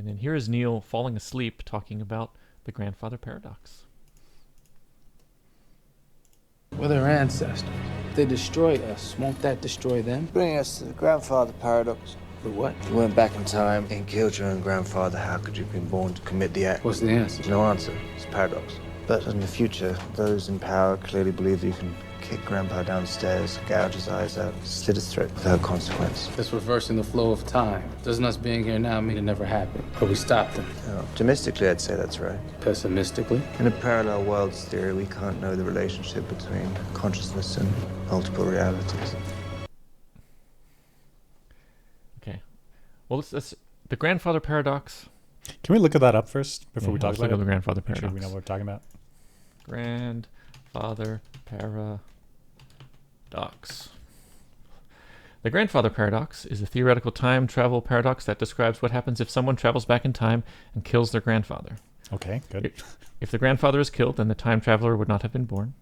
And then here is Neil falling asleep talking about the grandfather paradox. We're their ancestors. If they destroy us, won't that destroy them? Bringing us to the grandfather paradox. The what? If you went back in time and killed your own grandfather, how could you have been born to commit the act? What's the answer? There's no answer. It's a paradox. But in the future, those in power clearly believe that you can kick grandpa downstairs, gouge his eyes out, slit his throat without consequence. That's reversing the flow of time. Doesn't us being here now mean it never happened? But we stopped them. Optimistically, I'd say that's right. Pessimistically? In a parallel worlds theory, we can't know the relationship between consciousness and multiple realities. Okay. Well, let's the grandfather paradox. Can we look at that up first before we talk Let's about look at it? the grandfather Make paradox. sure we know what we're talking about. Grandfather paradox. The grandfather paradox is a theoretical time travel paradox that describes what happens if someone travels back in time and kills their grandfather. Okay, good. If the grandfather is killed, then the time traveler would not have been born.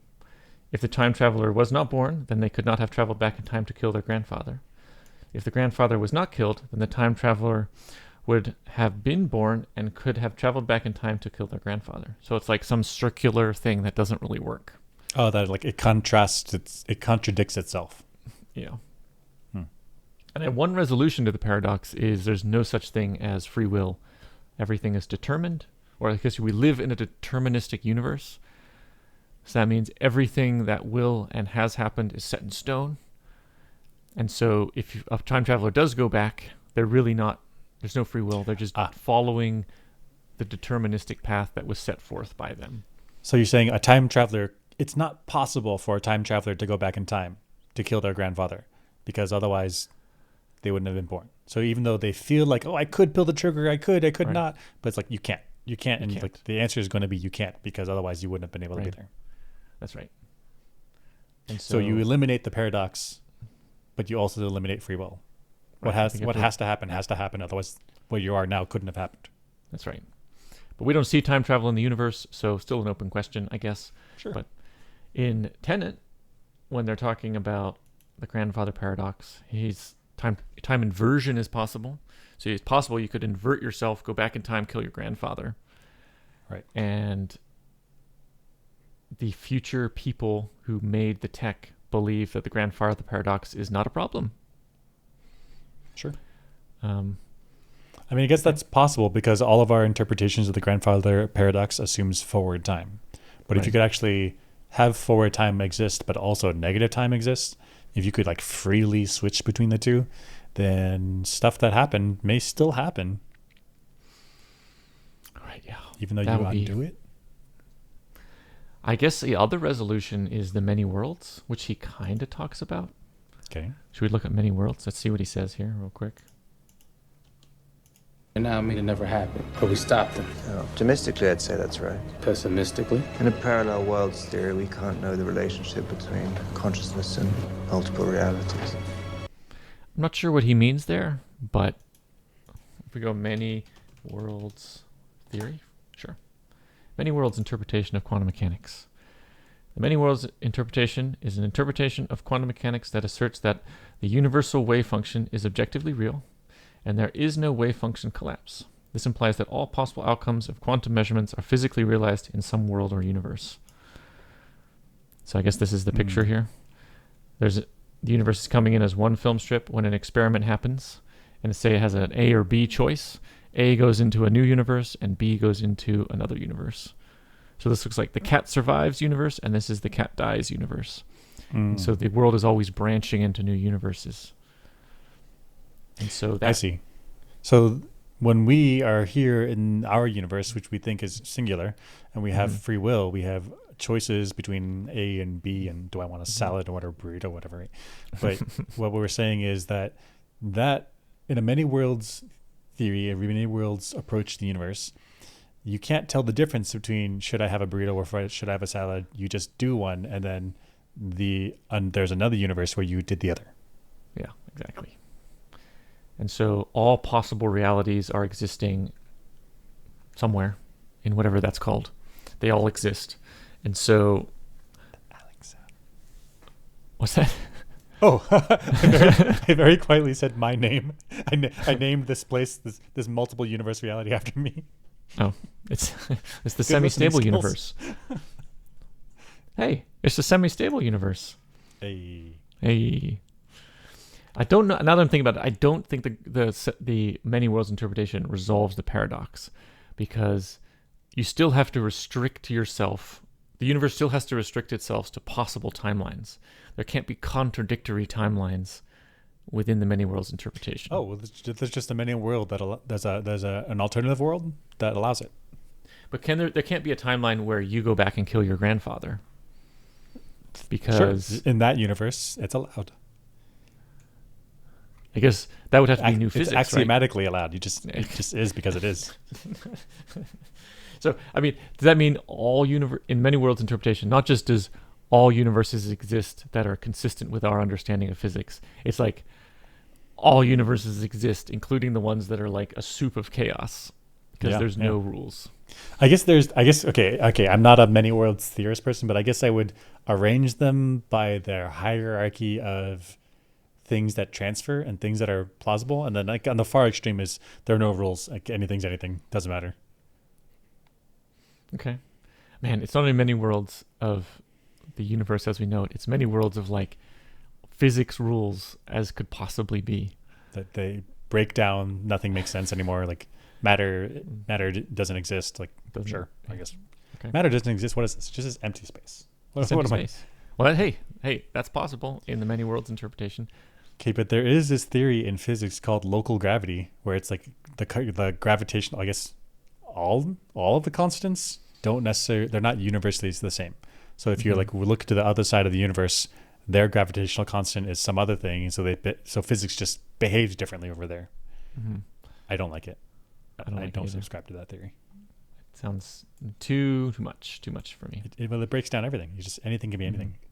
If the time traveler was not born, then they could not have traveled back in time to kill their grandfather. If the grandfather was not killed, then the time traveler would have been born and could have traveled back in time to kill their grandfather. So it's like some circular thing that doesn't really work. Oh, that like it contradicts itself. Yeah. And then one resolution to the paradox is there's no such thing as free will. Everything is determined, or I guess we live in a deterministic universe. So that means everything that will and has happened is set in stone. And so if a time traveler does go back, they're really not, there's no free will. They're just following the deterministic path that was set forth by them. So you're saying a time traveler, it's not possible for a time traveler to go back in time to kill their grandfather because otherwise they wouldn't have been born. So even though they feel like, oh, I could pull the trigger, I could right. not, but it's like, you can't, and can't. Like the answer is going to be you can't because otherwise you wouldn't have been able to be there. That's right. And so you eliminate the paradox, but you also eliminate free will. What has to happen has to happen. Otherwise, what you are now couldn't have happened. That's right. But we don't see time travel in the universe, so still an open question, I guess. Sure. But in Tenet, when they're talking about the grandfather paradox, time inversion is possible. So it's possible you could invert yourself, go back in time, kill your grandfather. Right. And the future people who made the tech believe that the grandfather paradox is not a problem. Sure. I mean, I guess that's possible because all of our interpretations of the grandfather paradox assumes forward time. But if you could actually have forward time exist, but also negative time exists, if you could like freely switch between the two, then stuff that happened may still happen. Right, yeah. Even though you undo it? I guess the other resolution is the many worlds, which he kind of talks about. Okay. Should we look at many worlds? Let's see what he says here real quick. And now I mean it never happened, but we stopped them. Optimistically, I'd say that's right. Pessimistically? In a parallel worlds theory, we can't know the relationship between consciousness and multiple realities. I'm not sure what he means there, but if we go many worlds theory, sure. Many worlds interpretation of quantum mechanics. The many worlds interpretation is an interpretation of quantum mechanics that asserts that the universal wave function is objectively real, and there is no wave function collapse. This implies that all possible outcomes of quantum measurements are physically realized in some world or universe. So I guess this is the picture here. The universe is coming in as one film strip when an experiment happens, and say it has an A or B choice. A goes into a new universe, and B goes into another universe. So this looks like the cat survives universe, and this is the cat dies universe. So the world is always branching into new universes. And so that, I see. So when we are here in our universe, which we think is singular, and we have free will, we have choices between A and B, and do I want a salad or a burrito, whatever. But what we're saying is that in a many worlds theory, a many worlds approach to the universe, you can't tell the difference between should I have a burrito or should I have a salad. You just do one, and then there's another universe where you did the other. Yeah, exactly. And so all possible realities are existing somewhere in whatever that's called. They all exist. And so... Alex. What's that? Oh, I very quietly said my name. I named this place, this multiple universe reality after me. Oh, it's it's the Good listening semi-stable skills. universe. Hey, it's the semi-stable universe. Hey. Hey, I don't know. Now that I'm thinking about it, I don't think the many worlds interpretation resolves the paradox, because you still have to restrict yourself. The universe still has to restrict itself to possible timelines. There can't be contradictory timelines within the many worlds interpretation. Oh, well, there's just a many world there's an alternative world that allows it. But there can't be a timeline where you go back and kill your grandfather, because Sure. In that universe, it's allowed. I guess that would have to be new It's physics, right? axiomatically allowed. It just is because it is. So, I mean, does that mean in many worlds interpretation, not just does all universes exist that are consistent with our understanding of physics, it's like all universes exist, including the ones that are like a soup of chaos, because there's no rules. Okay, I'm not a many worlds theorist person, but I guess I would arrange them by their hierarchy of things that transfer and things that are plausible. And then like on the far extreme is there are no rules. Like anything's anything. Doesn't matter. Okay. Man, it's not only many worlds of the universe as we know it, it's many worlds of like physics rules as could possibly be. That they break down, nothing makes sense anymore. Like matter doesn't exist. Like sure, I guess. Okay. Matter doesn't exist. What is this? Just this empty space. What Empty am I? space. Well, hey, that's possible in the many worlds interpretation. Okay, but there is this theory in physics called local gravity, where it's like the gravitational. I guess all of the constants don't necessarily. They're not universally the same. So if you're like we look to the other side of the universe, their gravitational constant is some other thing, and so physics just behaves differently over there. Mm-hmm. I don't like it. I don't either. subscribe to that theory. It sounds too much for me. It breaks down everything. Anything can be anything. Mm-hmm.